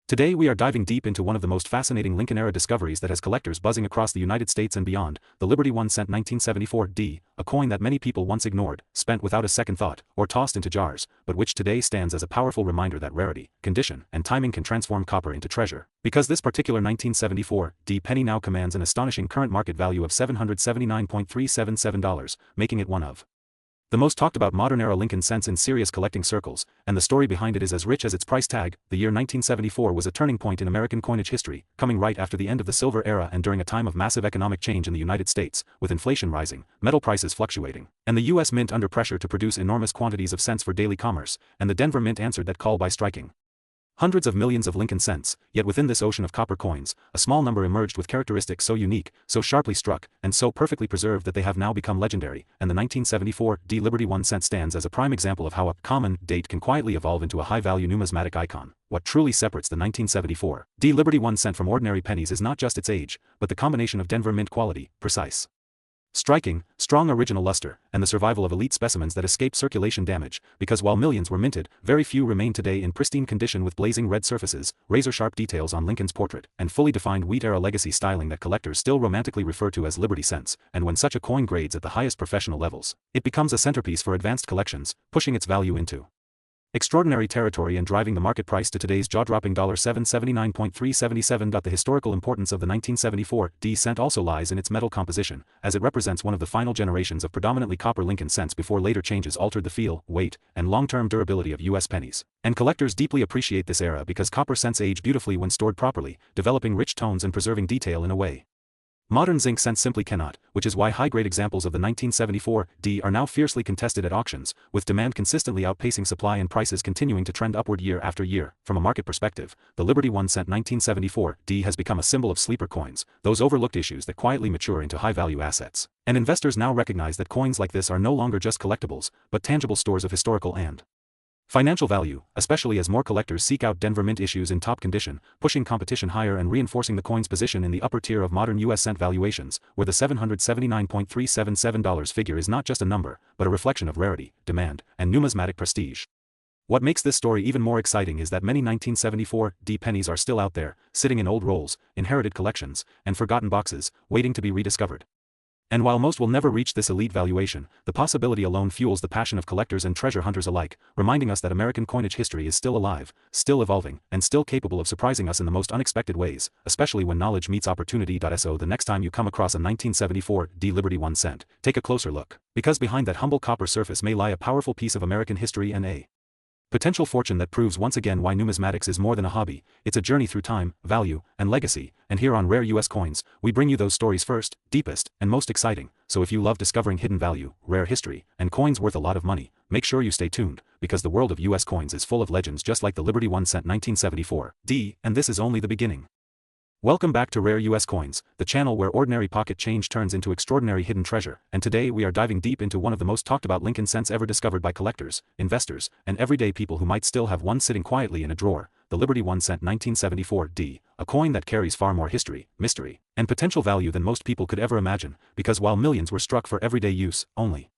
Today we are diving deep into one of the most fascinating Lincoln-era discoveries that has collectors buzzing across the United States and beyond, the Liberty 1 cent 1974 D, a coin that many people once ignored, spent without a second thought, or tossed into jars, but which today stands as a powerful reminder that rarity, condition, and timing can transform copper into treasure. Because this particular 1974 D penny now commands an astonishing current market value of $779.377, making it one of the most talked about modern-era Lincoln cents in serious collecting circles, and the story behind it is as rich as its price tag. The year 1974 was a turning point in American coinage history, coming right after the end of the Silver Era and during a time of massive economic change in the United States, with inflation rising, metal prices fluctuating, and the U.S. Mint under pressure to produce enormous quantities of cents for daily commerce, and the Denver Mint answered that call by striking hundreds of millions of Lincoln cents. Yet within this ocean of copper coins, a small number emerged with characteristics so unique, so sharply struck, and so perfectly preserved that they have now become legendary, and the 1974 D Liberty 1 cent stands as a prime example of how a common date can quietly evolve into a high-value numismatic icon. What truly separates the 1974 D Liberty 1 cent from ordinary pennies is not just its age, but the combination of Denver Mint quality, precise striking, strong original luster, and the survival of elite specimens that escape circulation damage, because while millions were minted, very few remain today in pristine condition with blazing red surfaces, razor-sharp details on Lincoln's portrait, and fully defined wheat-era legacy styling that collectors still romantically refer to as Liberty cents. And when such a coin grades at the highest professional levels, it becomes a centerpiece for advanced collections, pushing its value into extraordinary territory and driving the market price to today's jaw-dropping $779.377. The historical importance of the 1974 D cent also lies in its metal composition, as it represents one of the final generations of predominantly copper Lincoln cents before later changes altered the feel, weight, and long-term durability of U.S. pennies. And collectors deeply appreciate this era because copper cents age beautifully when stored properly, developing rich tones and preserving detail in a way modern zinc cents simply cannot, which is why high-grade examples of the 1974 D are now fiercely contested at auctions, with demand consistently outpacing supply and prices continuing to trend upward year after year. From a market perspective, the Liberty 1 cent 1974 D has become a symbol of sleeper coins, those overlooked issues that quietly mature into high-value assets. And investors now recognize that coins like this are no longer just collectibles, but tangible stores of historical and financial value, especially as more collectors seek out Denver Mint issues in top condition, pushing competition higher and reinforcing the coin's position in the upper tier of modern U.S. cent valuations, where the $779.377 figure is not just a number, but a reflection of rarity, demand, and numismatic prestige. What makes this story even more exciting is that many 1974 D pennies are still out there, sitting in old rolls, inherited collections, and forgotten boxes, waiting to be rediscovered. And while most will never reach this elite valuation, the possibility alone fuels the passion of collectors and treasure hunters alike, reminding us that American coinage history is still alive, still evolving, and still capable of surprising us in the most unexpected ways, especially when knowledge meets opportunity. So the next time you come across a 1974 D Liberty 1 cent, take a closer look, because behind that humble copper surface may lie a powerful piece of American history and a potential fortune that proves once again why numismatics is more than a hobby. It's a journey through time, value, and legacy, and here on Rare U.S. Coins, we bring you those stories first, deepest, and most exciting. So if you love discovering hidden value, rare history, and coins worth a lot of money, make sure you stay tuned, because the world of U.S. coins is full of legends just like the Liberty 1 cent 1974 D, and this is only the beginning. Welcome back to Rare U.S. Coins, the channel where ordinary pocket change turns into extraordinary hidden treasure, and today we are diving deep into one of the most talked about Lincoln cents ever discovered by collectors, investors, and everyday people who might still have one sitting quietly in a drawer, the Liberty 1 cent 1974 D, a coin that carries far more history, mystery, and potential value than most people could ever imagine, because while millions were struck for everyday use, only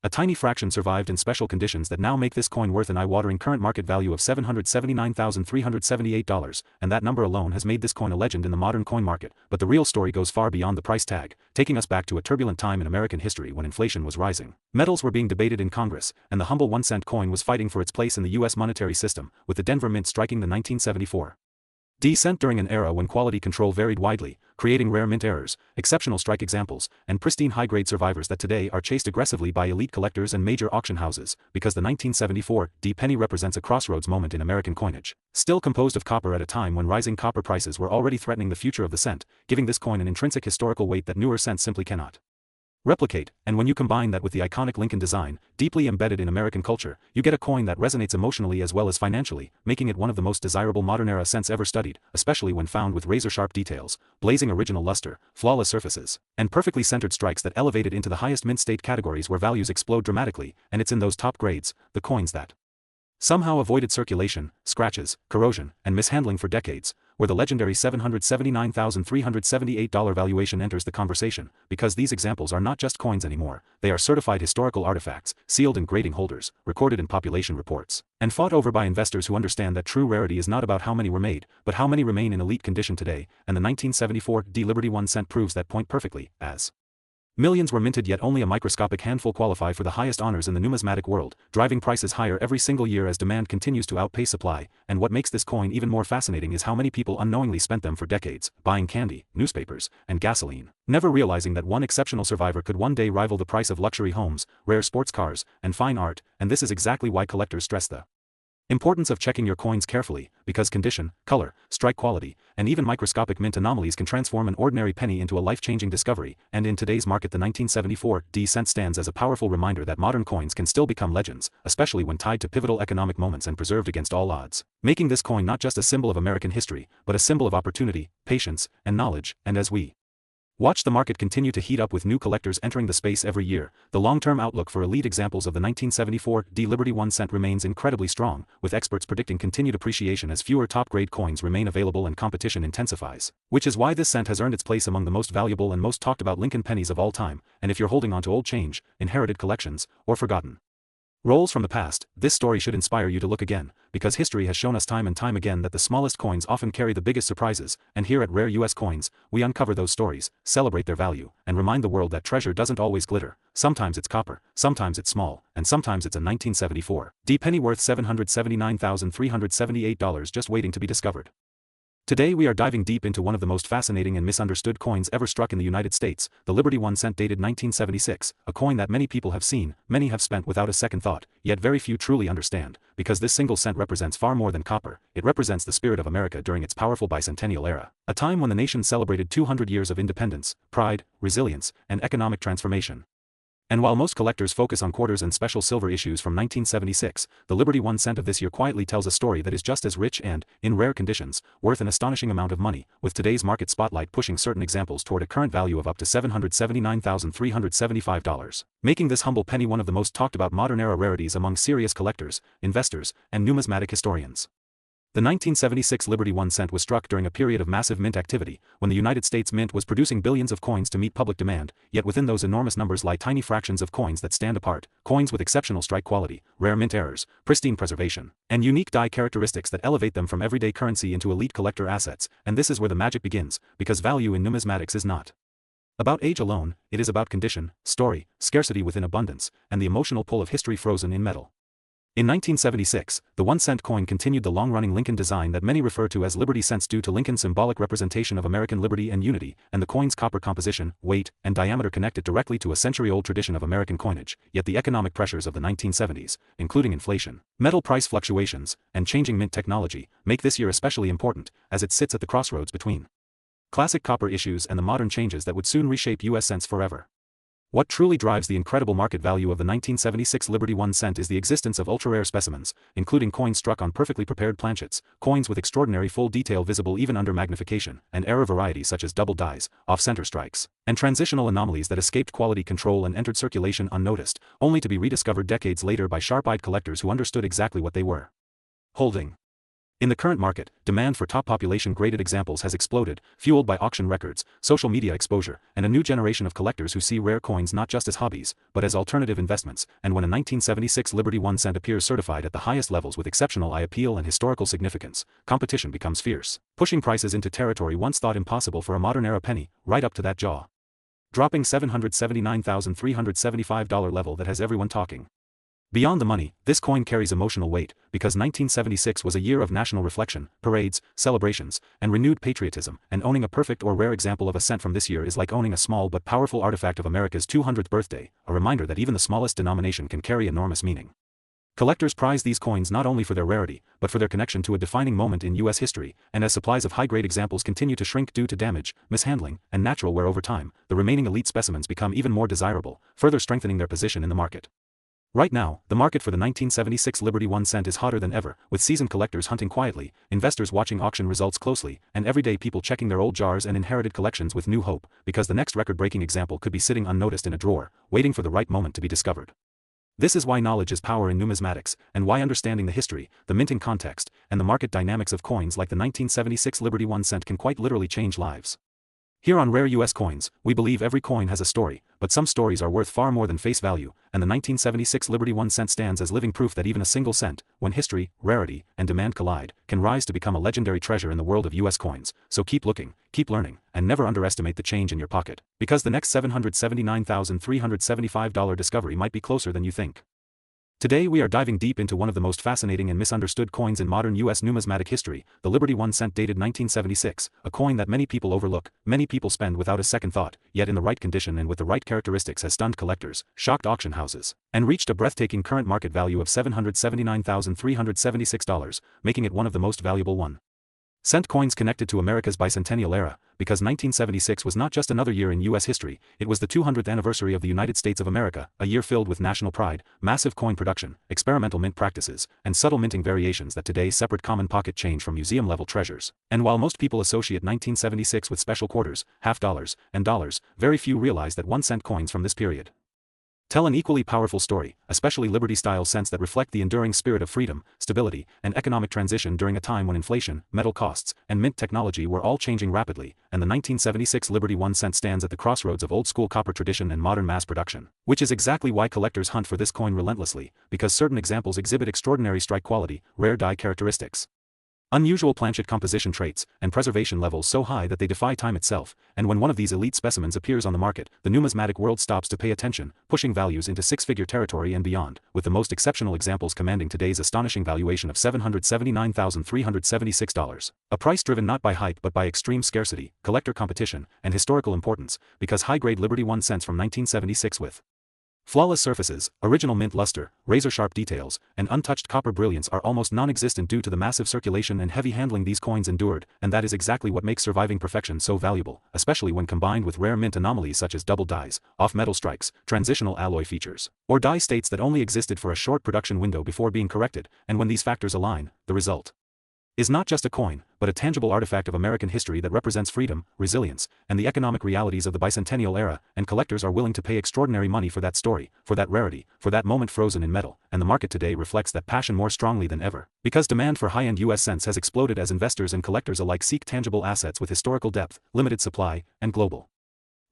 a tiny fraction survived in special conditions that now make this coin worth an eye-watering current market value of $779,378, and that number alone has made this coin a legend in the modern coin market. But the real story goes far beyond the price tag, taking us back to a turbulent time in American history when inflation was rising. Metals were being debated in Congress, and the humble 1 cent coin was fighting for its place in the U.S. monetary system, with the Denver Mint striking the 1974 D cent during an era when quality control varied widely, creating rare mint errors, exceptional strike examples, and pristine high-grade survivors that today are chased aggressively by elite collectors and major auction houses, because the 1974 D penny represents a crossroads moment in American coinage. Still composed of copper at a time when rising copper prices were already threatening the future of the cent, giving this coin an intrinsic historical weight that newer cents simply cannot replicate. And when you combine that with the iconic Lincoln design, deeply embedded in American culture, you get a coin that resonates emotionally as well as financially, making it one of the most desirable modern-era cents ever studied, especially when found with razor-sharp details, blazing original luster, flawless surfaces, and perfectly centered strikes that elevate it into the highest mint state categories where values explode dramatically. And it's in those top grades, the coins that somehow avoided circulation, scratches, corrosion, and mishandling for decades, where the legendary $779,378 valuation enters the conversation, because these examples are not just coins anymore, they are certified historical artifacts, sealed in grading holders, recorded in population reports, and fought over by investors who understand that true rarity is not about how many were made, but how many remain in elite condition today, and the 1974 Liberty 1 cent proves that point perfectly, as millions were minted yet only a microscopic handful qualify for the highest honors in the numismatic world, driving prices higher every single year as demand continues to outpace supply, and what makes this coin even more fascinating is how many people unknowingly spent them for decades, buying candy, newspapers, and gasoline, never realizing that one exceptional survivor could one day rival the price of luxury homes, rare sports cars, and fine art, and this is exactly why collectors stress the importance of checking your coins carefully, because condition, color, strike quality, and even microscopic mint anomalies can transform an ordinary penny into a life-changing discovery, and in today's market the 1974 cent stands as a powerful reminder that modern coins can still become legends, especially when tied to pivotal economic moments and preserved against all odds, making this coin not just a symbol of American history, but a symbol of opportunity, patience, and knowledge, and as we watch the market continue to heat up with new collectors entering the space every year, the long-term outlook for elite examples of the 1974 Liberty 1 cent remains incredibly strong, with experts predicting continued appreciation as fewer top-grade coins remain available and competition intensifies. Which is why this cent has earned its place among the most valuable and most talked about Lincoln pennies of all time, and if you're holding on to old change, inherited collections, or forgotten rolls from the past, this story should inspire you to look again, because history has shown us time and time again that the smallest coins often carry the biggest surprises, and here at Rare US Coins, we uncover those stories, celebrate their value, and remind the world that treasure doesn't always glitter. Sometimes it's copper, sometimes it's small, and sometimes it's a 1974 penny worth $779,378 just waiting to be discovered. Today we are diving deep into one of the most fascinating and misunderstood coins ever struck in the United States, the Liberty 1 cent dated 1976, a coin that many people have seen, many have spent without a second thought, yet very few truly understand, because this single cent represents far more than copper, it represents the spirit of America during its powerful bicentennial era, a time when the nation celebrated 200 years of independence, pride, resilience, and economic transformation. And while most collectors focus on quarters and special silver issues from 1976, the Liberty 1 cent of this year quietly tells a story that is just as rich and, in rare conditions, worth an astonishing amount of money, with today's market spotlight pushing certain examples toward a current value of up to $779,375, making this humble penny one of the most talked about modern-era rarities among serious collectors, investors, and numismatic historians. The 1976 Liberty 1 cent was struck during a period of massive mint activity, when the United States Mint was producing billions of coins to meet public demand, yet within those enormous numbers lie tiny fractions of coins that stand apart, coins with exceptional strike quality, rare mint errors, pristine preservation, and unique die characteristics that elevate them from everyday currency into elite collector assets, and this is where the magic begins, because value in numismatics is not about age alone, it is about condition, story, scarcity within abundance, and the emotional pull of history frozen in metal. In 1976, the 1 cent coin continued the long-running Lincoln design that many refer to as Liberty cents due to Lincoln's symbolic representation of American liberty and unity, and the coin's copper composition, weight, and diameter connect it directly to a century-old tradition of American coinage, yet the economic pressures of the 1970s, including inflation, metal price fluctuations, and changing mint technology, make this year especially important, as it sits at the crossroads between classic copper issues and the modern changes that would soon reshape US cents forever. What truly drives the incredible market value of the 1976 Liberty 1 cent is the existence of ultra-rare specimens, including coins struck on perfectly prepared planchets, coins with extraordinary full detail visible even under magnification, and error varieties such as double dies, off-center strikes, and transitional anomalies that escaped quality control and entered circulation unnoticed, only to be rediscovered decades later by sharp-eyed collectors who understood exactly what they were holding. In the current market, demand for top population-graded examples has exploded, fueled by auction records, social media exposure, and a new generation of collectors who see rare coins not just as hobbies, but as alternative investments, and when a 1976 Liberty 1 cent appears certified at the highest levels with exceptional eye appeal and historical significance, competition becomes fierce, pushing prices into territory once thought impossible for a modern-era penny, right up to that jaw-dropping $779,375 level that has everyone talking. Beyond the money, this coin carries emotional weight, because 1976 was a year of national reflection, parades, celebrations, and renewed patriotism, and owning a perfect or rare example of a cent from this year is like owning a small but powerful artifact of America's 200th birthday, a reminder that even the smallest denomination can carry enormous meaning. Collectors prize these coins not only for their rarity, but for their connection to a defining moment in U.S. history, and as supplies of high-grade examples continue to shrink due to damage, mishandling, and natural wear over time, the remaining elite specimens become even more desirable, further strengthening their position in the market. Right now, the market for the 1976 Liberty 1 cent is hotter than ever, with seasoned collectors hunting quietly, investors watching auction results closely, and everyday people checking their old jars and inherited collections with new hope, because the next record-breaking example could be sitting unnoticed in a drawer, waiting for the right moment to be discovered. This is why knowledge is power in numismatics, and why understanding the history, the minting context, and the market dynamics of coins like the 1976 Liberty 1 cent can quite literally change lives. Here on Rare US Coins, we believe every coin has a story, but some stories are worth far more than face value, and the 1976 Liberty 1 cent stands as living proof that even a single cent, when history, rarity, and demand collide, can rise to become a legendary treasure in the world of US coins. So keep looking, keep learning, and never underestimate the change in your pocket, because the next $779,375 discovery might be closer than you think. Today we are diving deep into one of the most fascinating and misunderstood coins in modern US numismatic history, the Liberty 1 cent dated 1976, a coin that many people overlook, many people spend without a second thought, yet in the right condition and with the right characteristics has stunned collectors, shocked auction houses, and reached a breathtaking current market value of $779,376, making it one of the most valuable 1 cent coins connected to America's bicentennial era, because 1976 was not just another year in U.S. history, it was the 200th anniversary of the United States of America, a year filled with national pride, massive coin production, experimental mint practices, and subtle minting variations that today separate common pocket change from museum-level treasures. And while most people associate 1976 with special quarters, half dollars, and dollars, very few realize that 1 cent coins from this period tell an equally powerful story, especially Liberty-style cents that reflect the enduring spirit of freedom, stability, and economic transition during a time when inflation, metal costs, and mint technology were all changing rapidly, and the 1976 Liberty 1 cent stands at the crossroads of old-school copper tradition and modern mass production, which is exactly why collectors hunt for this coin relentlessly, because certain examples exhibit extraordinary strike quality, rare die characteristics, unusual planchet composition traits, and preservation levels so high that they defy time itself, and when one of these elite specimens appears on the market, the numismatic world stops to pay attention, pushing values into six-figure territory and beyond, with the most exceptional examples commanding today's astonishing valuation of $779,376. A price driven not by hype but by extreme scarcity, collector competition, and historical importance, because high-grade Liberty 1 cents from 1976 with flawless surfaces, original mint luster, razor-sharp details, and untouched copper brilliance are almost non-existent due to the massive circulation and heavy handling these coins endured, and that is exactly what makes surviving perfection so valuable, especially when combined with rare mint anomalies such as double dies, off-metal strikes, transitional alloy features, or die states that only existed for a short production window before being corrected, and when these factors align, the result is not just a coin, but a tangible artifact of American history that represents freedom, resilience, and the economic realities of the bicentennial era, and collectors are willing to pay extraordinary money for that story, for that rarity, for that moment frozen in metal, and the market today reflects that passion more strongly than ever, because demand for high-end US cents has exploded as investors and collectors alike seek tangible assets with historical depth, limited supply, and global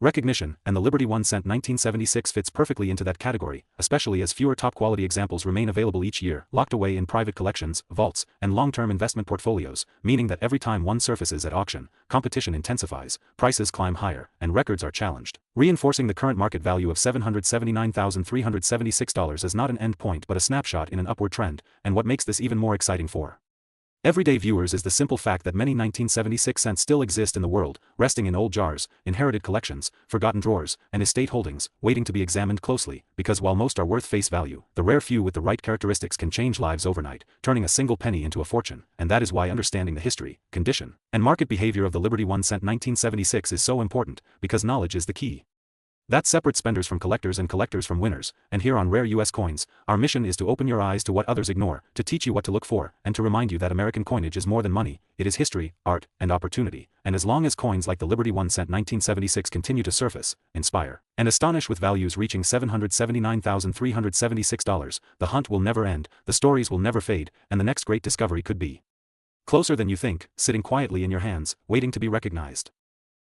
recognition, and the Liberty 1 cent 1976 fits perfectly into that category, especially as fewer top-quality examples remain available each year, locked away in private collections, vaults, and long-term investment portfolios, meaning that every time one surfaces at auction, competition intensifies, prices climb higher, and records are challenged, reinforcing the current market value of $779,376 as not an end point but a snapshot in an upward trend, and what makes this even more exciting for everyday viewers is the simple fact that many 1976 cents still exist in the world, resting in old jars, inherited collections, forgotten drawers, and estate holdings, waiting to be examined closely, because while most are worth face value, the rare few with the right characteristics can change lives overnight, turning a single penny into a fortune, and that is why understanding the history, condition, and market behavior of the Liberty 1 cent 1976 is so important, because knowledge is the key that separates spenders from collectors and collectors from winners, and here on Rare US Coins, our mission is to open your eyes to what others ignore, to teach you what to look for, and to remind you that American coinage is more than money, it is history, art, and opportunity, and as long as coins like the Liberty 1 cent 1976 continue to surface, inspire, and astonish with values reaching $779,376, the hunt will never end, the stories will never fade, and the next great discovery could be closer than you think, sitting quietly in your hands, waiting to be recognized.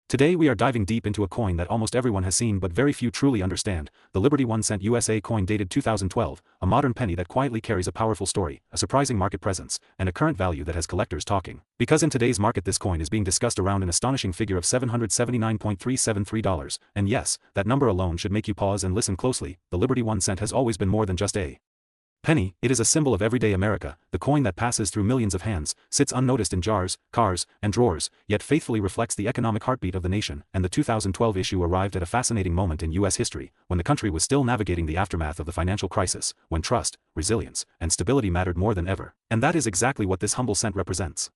Today we are diving deep into a coin that almost everyone has seen but very few truly understand, the Liberty 1 cent USA coin dated 2012, a modern penny that quietly carries a powerful story, a surprising market presence, and a current value that has collectors talking. Because in today's market this coin is being discussed around an astonishing figure of $779,373, and yes, that number alone should make you pause and listen closely. The Liberty 1 cent has always been more than just a penny, it is a symbol of everyday America, the coin that passes through millions of hands, sits unnoticed in jars, cars, and drawers, yet faithfully reflects the economic heartbeat of the nation, and the 2012 issue arrived at a fascinating moment in U.S. history, when the country was still navigating the aftermath of the financial crisis, when trust, resilience, and stability mattered more than ever, and that is exactly what this humble cent represents.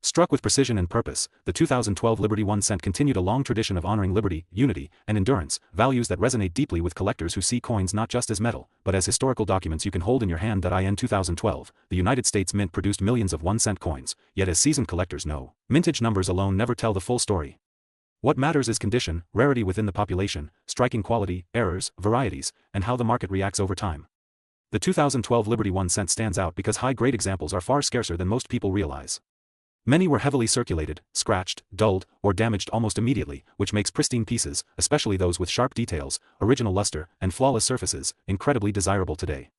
Struck with precision and purpose, the 2012 Liberty 1 cent continued a long tradition of honoring liberty, unity, and endurance, values that resonate deeply with collectors who see coins not just as metal, but as historical documents you can hold in your hand. In 2012, the United States Mint produced millions of 1 cent coins, yet as seasoned collectors know, mintage numbers alone never tell the full story. What matters is condition, rarity within the population, striking quality, errors, varieties, and how the market reacts over time. The 2012 Liberty 1 cent stands out because high-grade examples are far scarcer than most people realize. Many were heavily circulated, scratched, dulled, or damaged almost immediately, which makes pristine pieces, especially those with sharp details, original luster, and flawless surfaces, incredibly desirable today.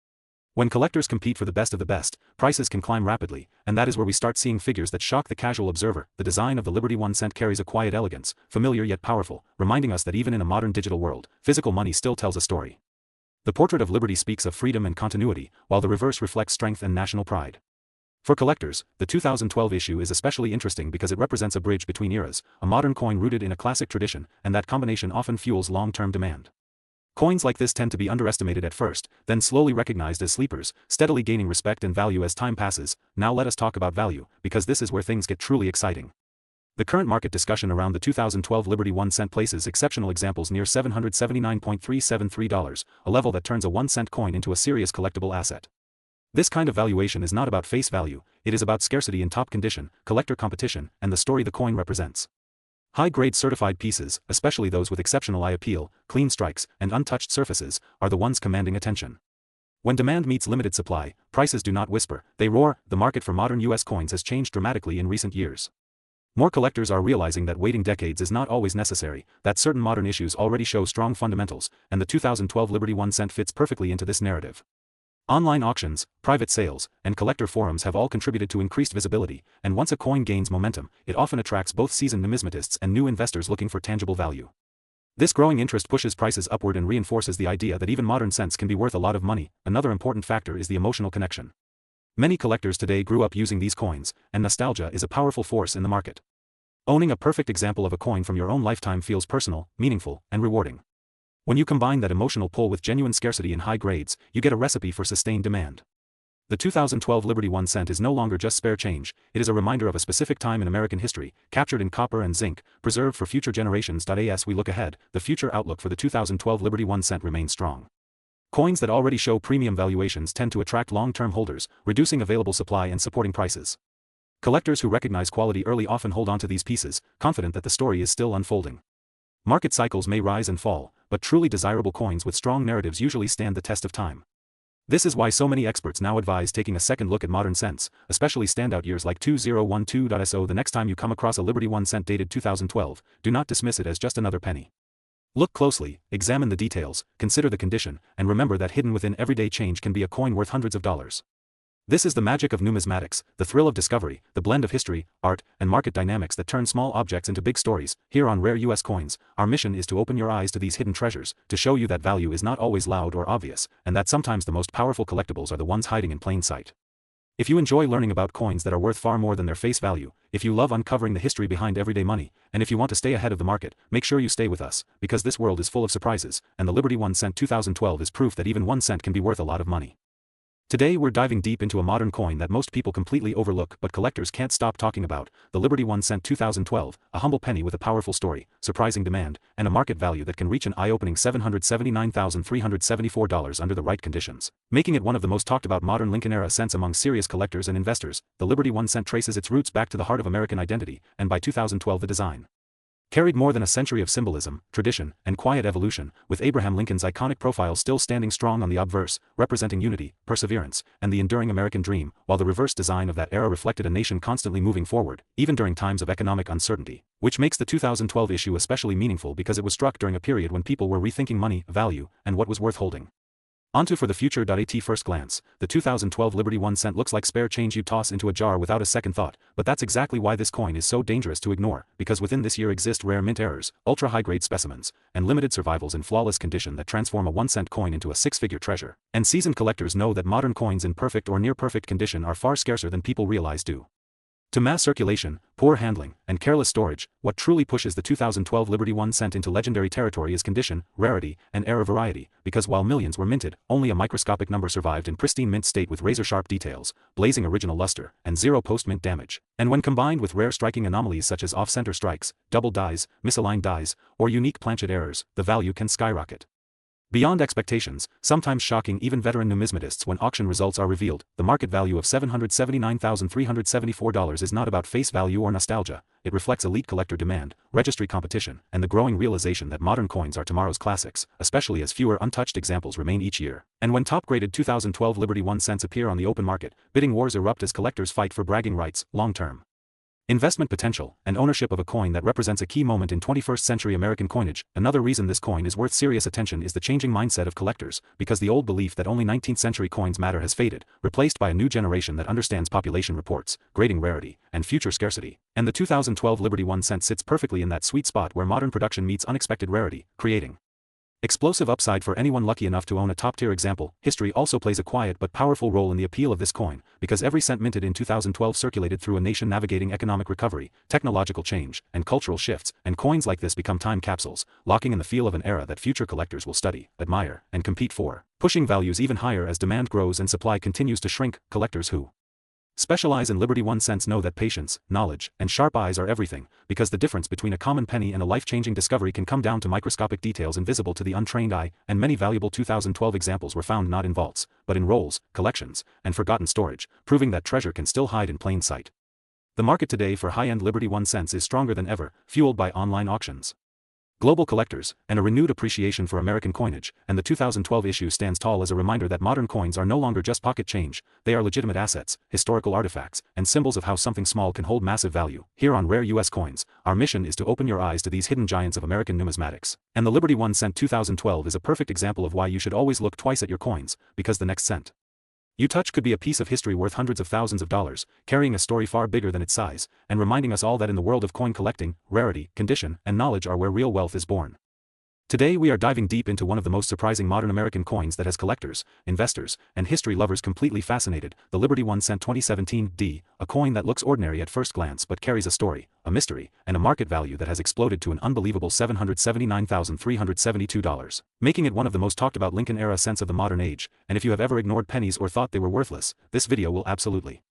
When collectors compete for the best of the best, prices can climb rapidly, and that is where we start seeing figures that shock the casual observer. The design of the Liberty 1 cent carries a quiet elegance, familiar yet powerful, reminding us that even in a modern digital world, physical money still tells a story. The portrait of Liberty speaks of freedom and continuity, while the reverse reflects strength and national pride. For collectors, the 2012 issue is especially interesting because it represents a bridge between eras, a modern coin rooted in a classic tradition, and that combination often fuels long-term demand. Coins like this tend to be underestimated at first, then slowly recognized as sleepers, steadily gaining respect and value as time passes. Now let us talk about value, because this is where things get truly exciting. The current market discussion around the 2012 Liberty 1 cent places exceptional examples near $779.373, a level that turns a 1 cent coin into a serious collectible asset. This kind of valuation is not about face value, it is about scarcity in top condition, collector competition, and the story the coin represents. High-grade certified pieces, especially those with exceptional eye appeal, clean strikes, and untouched surfaces, are the ones commanding attention. When demand meets limited supply, prices do not whisper, they roar. The market for modern US coins has changed dramatically in recent years. More collectors are realizing that waiting decades is not always necessary, that certain modern issues already show strong fundamentals, and the 2012 Liberty 1 cent fits perfectly into this narrative. Online auctions, private sales, and collector forums have all contributed to increased visibility, and once a coin gains momentum, it often attracts both seasoned numismatists and new investors looking for tangible value. This growing interest pushes prices upward and reinforces the idea that even modern cents can be worth a lot of money. Another important factor is the emotional connection. Many collectors today grew up using these coins, and nostalgia is a powerful force in the market. Owning a perfect example of a coin from your own lifetime feels personal, meaningful, and rewarding. When you combine that emotional pull with genuine scarcity in high grades, you get a recipe for sustained demand. The 2012 Liberty 1 cent is no longer just spare change, it is a reminder of a specific time in American history, captured in copper and zinc, preserved for future generations. As we look ahead, the future outlook for the 2012 Liberty 1 cent remains strong. Coins that already show premium valuations tend to attract long-term holders, reducing available supply and supporting prices. Collectors who recognize quality early often hold on to these pieces, confident that the story is still unfolding. Market cycles may rise and fall, but truly desirable coins with strong narratives usually stand the test of time. This is why so many experts now advise taking a second look at modern cents, especially standout years like 2012. The next time you come across a Liberty 1 cent dated 2012, do not dismiss it as just another penny. Look closely, examine the details, consider the condition, and remember that hidden within everyday change can be a coin worth hundreds of dollars. This is the magic of numismatics, the thrill of discovery, the blend of history, art, and market dynamics that turn small objects into big stories. Here on Rare US Coins, our mission is to open your eyes to these hidden treasures, to show you that value is not always loud or obvious, and that sometimes the most powerful collectibles are the ones hiding in plain sight. If you enjoy learning about coins that are worth far more than their face value, if you love uncovering the history behind everyday money, and if you want to stay ahead of the market, make sure you stay with us, because this world is full of surprises, and the Liberty 1 cent 2012 is proof that even 1 cent can be worth a lot of money. Today we're diving deep into a modern coin that most people completely overlook but collectors can't stop talking about, the Liberty 1 cent 2012, a humble penny with a powerful story, surprising demand, and a market value that can reach an eye-opening $779,374 under the right conditions, making it one of the most talked about modern Lincoln-era cents among serious collectors and investors. The Liberty 1 cent traces its roots back to the heart of American identity, and by 2012 the design carried more than a century of symbolism, tradition, and quiet evolution, with Abraham Lincoln's iconic profile still standing strong on the obverse, representing unity, perseverance, and the enduring American dream, while the reverse design of that era reflected a nation constantly moving forward, even during times of economic uncertainty, which makes the 2012 issue especially meaningful because it was struck during a period when people were rethinking money, value, and what was worth holding. Onto for the future. At first glance, the 2012 Liberty 1 cent looks like spare change you toss into a jar without a second thought, but that's exactly why this coin is so dangerous to ignore, because within this year exist rare mint errors, ultra-high-grade specimens, and limited survivals in flawless condition that transform a 1 cent coin into a six-figure treasure. And seasoned collectors know that modern coins in perfect or near-perfect condition are far scarcer than people realize due to mass circulation, poor handling, and careless storage. What truly pushes the 2012 Liberty 1 cent into legendary territory is condition, rarity, and era variety, because while millions were minted, only a microscopic number survived in pristine mint state with razor-sharp details, blazing original luster, and zero post-mint damage. And when combined with rare striking anomalies such as off-center strikes, double dies, misaligned dies, or unique planchet errors, the value can skyrocket beyond expectations, sometimes shocking even veteran numismatists when auction results are revealed. The market value of $779,374 is not about face value or nostalgia, it reflects elite collector demand, registry competition, and the growing realization that modern coins are tomorrow's classics, especially as fewer untouched examples remain each year. And when top-graded 2012 Liberty 1 cents appear on the open market, bidding wars erupt as collectors fight for bragging rights, long-term investment potential, and ownership of a coin that represents a key moment in 21st century American coinage. Another reason this coin is worth serious attention is the changing mindset of collectors, because the old belief that only 19th century coins matter has faded, replaced by a new generation that understands population reports, grading rarity, and future scarcity. And the 2012 Liberty 1 cent sits perfectly in that sweet spot where modern production meets unexpected rarity, creating explosive upside for anyone lucky enough to own a top-tier example. History also plays a quiet but powerful role in the appeal of this coin, because every cent minted in 2012 circulated through a nation navigating economic recovery, technological change, and cultural shifts, and coins like this become time capsules, locking in the feel of an era that future collectors will study, admire, and compete for, pushing values even higher as demand grows and supply continues to shrink. Collectors who specialize in Liberty 1 cents know that patience, knowledge, and sharp eyes are everything, because the difference between a common penny and a life-changing discovery can come down to microscopic details invisible to the untrained eye, and many valuable 2012 examples were found not in vaults, but in rolls, collections, and forgotten storage, proving that treasure can still hide in plain sight. The market today for high-end Liberty 1 cents is stronger than ever, fueled by online auctions, global collectors, and a renewed appreciation for American coinage, and the 2012 issue stands tall as a reminder that modern coins are no longer just pocket change, they are legitimate assets, historical artifacts, and symbols of how something small can hold massive value. Here on Rare U.S. Coins, our mission is to open your eyes to these hidden giants of American numismatics. And the Liberty 1 cent 2012 is a perfect example of why you should always look twice at your coins, because the next cent you touch could be a piece of history worth hundreds of thousands of dollars, carrying a story far bigger than its size, and reminding us all that in the world of coin collecting, rarity, condition, and knowledge are where real wealth is born. Today we are diving deep into one of the most surprising modern American coins that has collectors, investors, and history lovers completely fascinated, the Liberty 1 cent 2017 D, a coin that looks ordinary at first glance but carries a story, a mystery, and a market value that has exploded to an unbelievable $779,372, making it one of the most talked about Lincoln-era cents of the modern age. And if you have ever ignored pennies or thought they were worthless, this video will absolutely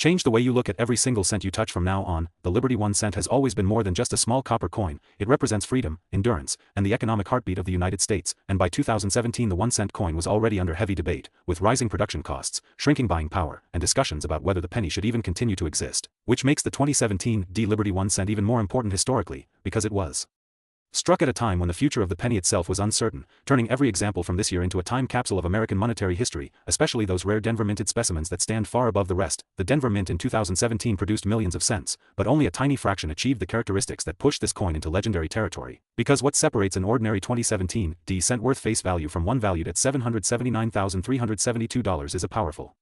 change the way you look at every single cent you touch from now on. The Liberty 1 cent has always been more than just a small copper coin. It represents freedom, endurance, and the economic heartbeat of the United States, and by 2017 the 1 cent coin was already under heavy debate, with rising production costs, shrinking buying power, and discussions about whether the penny should even continue to exist, which makes the 2017 D Liberty 1 cent even more important historically, because it was struck at a time when the future of the penny itself was uncertain, turning every example from this year into a time capsule of American monetary history, especially those rare Denver minted specimens that stand far above the rest. The Denver Mint in 2017 produced millions of cents, but only a tiny fraction achieved the characteristics that pushed this coin into legendary territory, because what separates an ordinary 2017 D cent worth face value from one valued at $779,372 is a powerful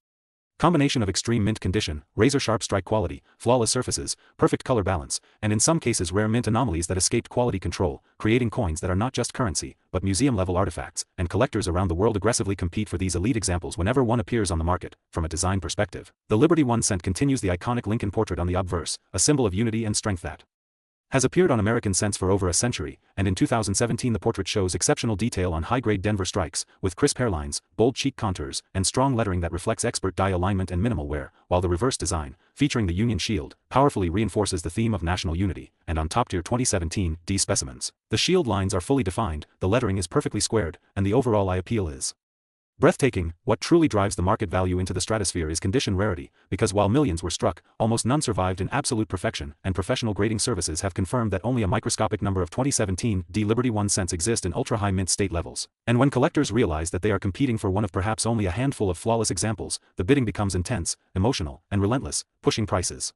combination of extreme mint condition, razor-sharp strike quality, flawless surfaces, perfect color balance, and in some cases rare mint anomalies that escaped quality control, creating coins that are not just currency, but museum-level artifacts, and collectors around the world aggressively compete for these elite examples whenever one appears on the market. From a design perspective, the Liberty 1 cent continues the iconic Lincoln portrait on the obverse, a symbol of unity and strength that has appeared on American cents for over a century, and in 2017 the portrait shows exceptional detail on high-grade Denver strikes, with crisp hairlines, bold cheek contours, and strong lettering that reflects expert die alignment and minimal wear, while the reverse design, featuring the Union shield, powerfully reinforces the theme of national unity. And on top-tier 2017 D specimens, the shield lines are fully defined, the lettering is perfectly squared, and the overall eye appeal is breathtaking. What truly drives the market value into the stratosphere is condition rarity, because while millions were struck, almost none survived in absolute perfection, and professional grading services have confirmed that only a microscopic number of 2017 D Liberty 1 cents exist in ultra-high mint state levels. And when collectors realize that they are competing for one of perhaps only a handful of flawless examples, the bidding becomes intense, emotional, and relentless, pushing prices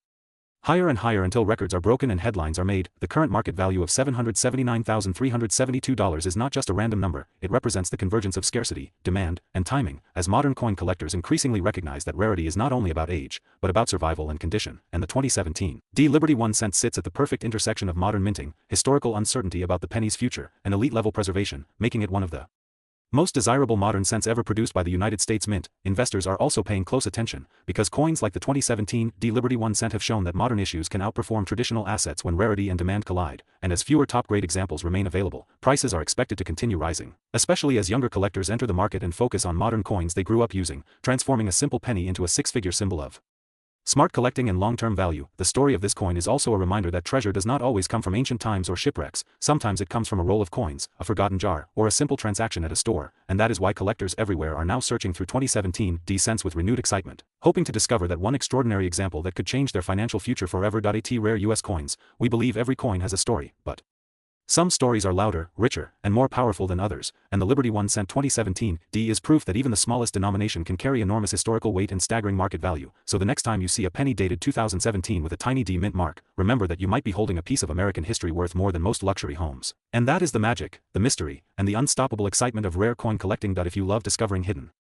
higher and higher until records are broken and headlines are made. The current market value of $779,372 is not just a random number, it represents the convergence of scarcity, demand, and timing, as modern coin collectors increasingly recognize that rarity is not only about age, but about survival and condition. And the 2017 D Liberty 1 cent sits at the perfect intersection of modern minting, historical uncertainty about the penny's future, and elite-level preservation, making it one of the most desirable modern cents ever produced by the United States Mint. Investors are also paying close attention, because coins like the 2017 D Liberty 1 cent have shown that modern issues can outperform traditional assets when rarity and demand collide, and as fewer top-grade examples remain available, prices are expected to continue rising, especially as younger collectors enter the market and focus on modern coins they grew up using, transforming a simple penny into a six-figure symbol of Smart collecting and long-term value. The story of this coin is also a reminder that treasure does not always come from ancient times or shipwrecks. Sometimes it comes from a roll of coins, a forgotten jar, or a simple transaction at a store, and that is why collectors everywhere are now searching through 2017 cents with renewed excitement, hoping to discover that one extraordinary example that could change their financial future forever. At rare US coins. We believe every coin has a story, but some stories are louder, richer, and more powerful than others, and the Liberty 1 cent 2017 is proof that even the smallest denomination can carry enormous historical weight and staggering market value. So the next time you see a penny dated 2017 with a tiny D mint mark, remember that you might be holding a piece of American history worth more than most luxury homes. And that is the magic, the mystery, and the unstoppable excitement of rare coin collecting. If you love discovering hidden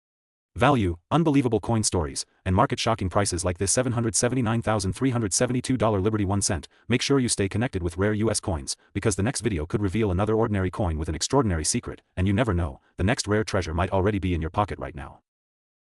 value, unbelievable coin stories, and market-shocking prices like this $779,372 Liberty 1 cent, make sure you stay connected with Rare US Coins, because the next video could reveal another ordinary coin with an extraordinary secret, and you never know, the next rare treasure might already be in your pocket right now.